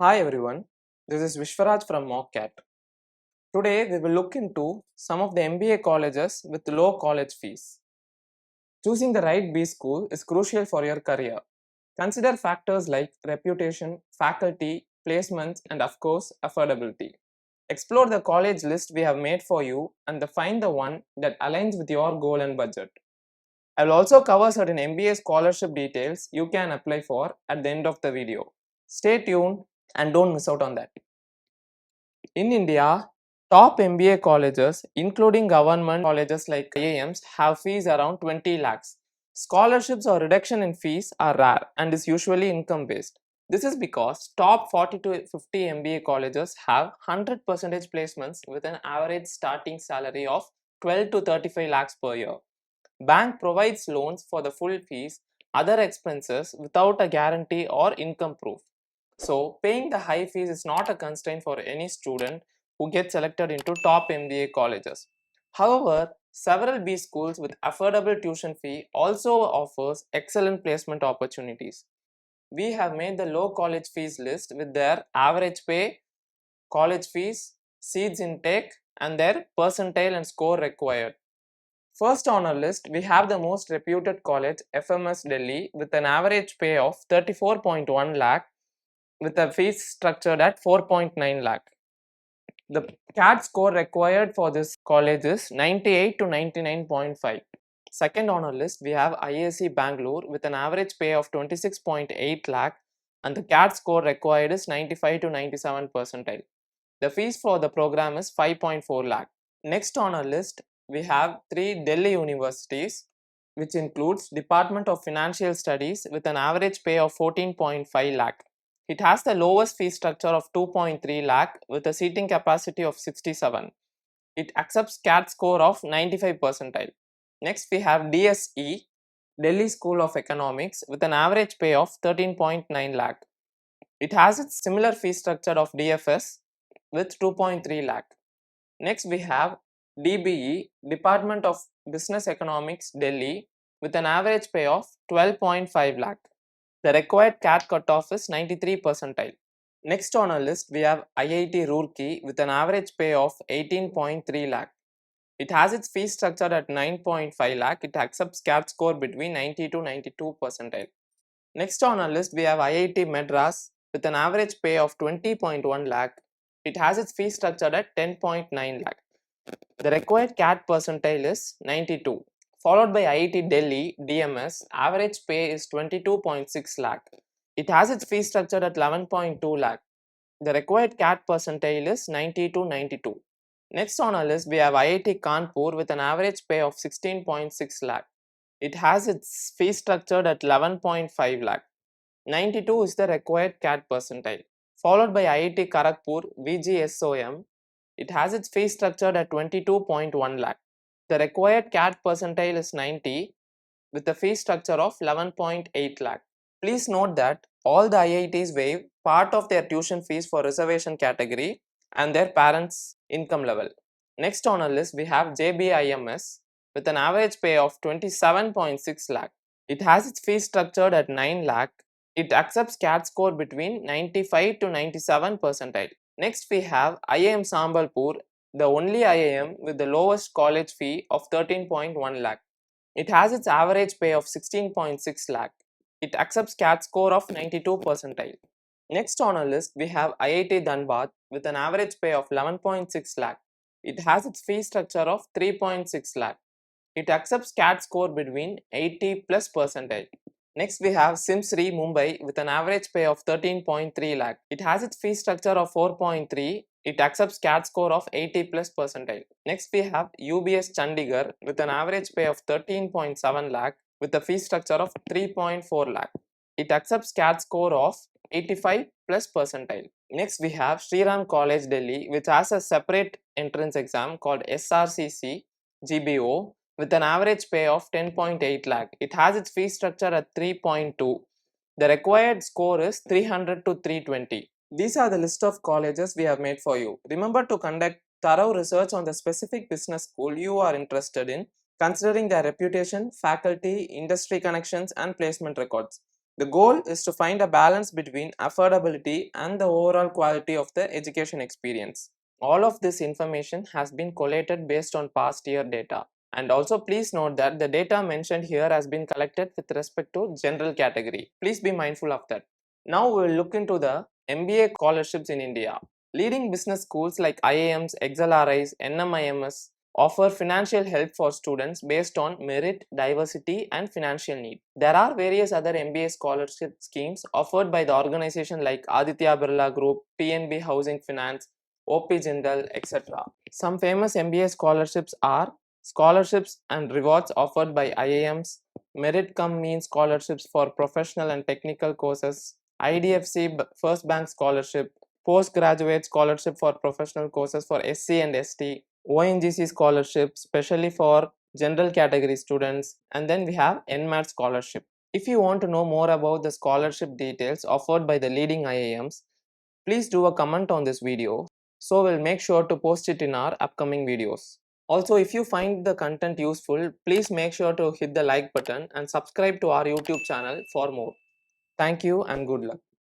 Hi everyone, this is Vishwaraj from Mockat. Today we will look into some of the MBA colleges with low college fees. Choosing the right B school is crucial for your career. Consider factors like reputation, faculty, placements, and of course affordability. Explore the college list we have made for you and find the one that aligns with your goal and budget. I will also cover certain MBA scholarship details you can apply for at the end of the video. Stay tuned and don't miss out on that. In India, top MBA colleges, including government colleges like iims, have fees around 20 lakhs. Scholarships or reduction in fees are rare and is usually income based. This is because top 40 to 50 MBA colleges have 100% placements with an average starting salary of 12 to 35 lakhs per year. Bank provides loans for the full fees, other expenses without a guarantee or income proof. So, paying the high fees is not a constraint for any student who gets selected into top MBA colleges. However, several B schools with affordable tuition fee also offers excellent placement opportunities. We have made the low college fees list with their average pay, college fees, seats intake, and their percentile and score required. First on our list, we have the most reputed college, FMS Delhi, with an average pay of 34.1 lakh with a fees structured at 4.9 lakh. The CAT score required for this college is 98 to 99.5. Second on our list, we have IAC Bangalore with an average pay of 26.8 lakh and the CAT score required is 95 to 97 percentile. The fees for the program is 5.4 lakh. Next on our list, we have three Delhi universities, which includes Department of Financial Studies with an average pay of 14.5 lakh. It has the lowest fee structure of 2.3 lakh with a seating capacity of 67. It accepts CAT score of 95 percentile. Next we have DSE, Delhi School of Economics with an average pay of 13.9 lakh. It has its similar fee structure of DFS with 2.3 lakh. Next we have DBE, Department of Business Economics, Delhi with an average pay of 12.5 lakh. The required CAT cutoff is 93 percentile. Next on our list we have IIT Roorkee with an average pay of 18.3 lakh. It has its fee structure at 9.5 lakh. It accepts CAT score between 90 to 92 percentile. Next on our list we have IIT Madras with an average pay of 20.1 lakh. It has its fee structured at 10.9 lakh. The required CAT percentile is 92. Followed by IIT Delhi DMS, average pay is 22.6 lakh. It has its fee structured at 11.2 lakh. The required CAT percentile is 90 to 92. Next on our list we have IIT Kanpur with an average pay of 16.6 lakh. It has its fee structured at 11.5 lakh. 92 is the required CAT percentile. Followed by IIT Kharagpur VGSOM, it has its fee structured at 22.1 lakh. The required CAT percentile is 90 with a fee structure of 11.8 lakh. Please note that all the IITs waive part of their tuition fees for reservation category and their parents' income level. Next on our list we have JBIMS with an average pay of 27.6 lakh. It has its fee structured at 9 lakh. It accepts CAT score between 95 to 97 percentile. Next we have IIM Sambalpur, the only IIM with the lowest college fee of 13.1 lakh. It has its average pay of 16.6 lakh. It accepts CAT score of 92 percentile. Next on our list we have IIT Dhanbad with an average pay of 11.6 lakh. It has its fee structure of 3.6 lakh. It accepts CAT score between 80 plus percentile. Next we have Simsri Mumbai with an average pay of 13.3 lakh. It has its fee structure of 4.3. It accepts CAT score of 80 plus percentile. Next we have UBS Chandigarh with an average pay of 13.7 lakh with a fee structure of 3.4 lakh. It accepts CAT score of 85 plus percentile. Next we have Sriram College Delhi, which has a separate entrance exam called SRCC GBO with an average pay of 10.8 lakh. It has its fee structure at 3.2. The required score is 300 to 320. These are the list of colleges we have made for you. Remember to conduct thorough research on the specific business school you are interested in, considering their reputation, faculty, industry connections, and placement records. The goal is to find a balance between affordability and the overall quality of the education experience. All of this information has been collated based on past year data. And also please note that the data mentioned here has been collected with respect to general category. Please be mindful of that. Now we will look into the MBA scholarships in India. Leading business schools like IIMs, XLRIs, NMIMS offer financial help for students based on merit, diversity and financial need. There are various other MBA scholarship schemes offered by the organization like Aditya Birla Group, PNB Housing Finance, OP Jindal, etc. Some famous MBA scholarships are scholarships and rewards offered by IIMs, merit cum means scholarships for professional and technical courses, IDFC First Bank Scholarship, postgraduate scholarship for professional courses for SC and ST, ONGC scholarship specially for general category students, and then we have NMAT scholarship. If you want to know more about the scholarship details offered by the leading IIMs, please do a comment on this video, so we'll make sure to post it in our upcoming videos. Also, if you find the content useful, please make sure to hit the like button and subscribe to our YouTube channel for more. Thank you and good luck.